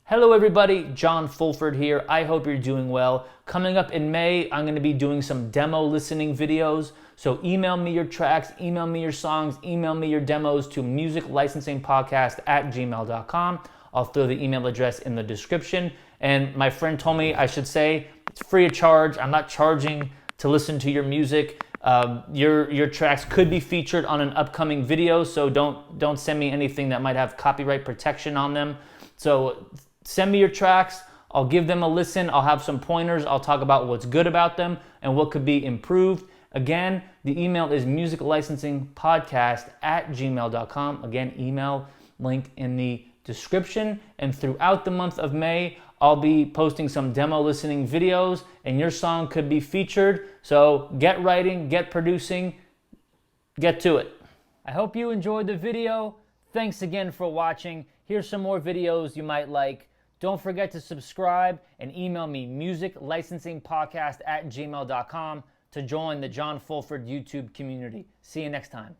Hello everybody, John Fulford here. I hope you're doing well. Coming up in May, I'm going to be doing some demo listening videos. So email me your tracks, email me your songs, email me your demos to musiclicensingpodcast@gmail.com. I'll throw the email address in the description. And my friend told me I should say it's free of charge. I'm not charging to listen to your music. Your tracks could be featured on an upcoming video, so don't send me anything that might have copyright protection on them. So send me your tracks. I'll give them a listen. I'll have some pointers. I'll talk about what's good about them and what could be improved. Again, the email is musiclicensingpodcast@gmail.com. Again, email link in the description. And throughout the month of May, I'll be posting some demo listening videos and your song could be featured. So get writing, get producing, get to it. I hope you enjoyed the video. Thanks again for watching. Here's some more videos you might like. Don't forget to subscribe and email me musiclicensingpodcast@gmail.com to join the John Fulford YouTube community. See you next time.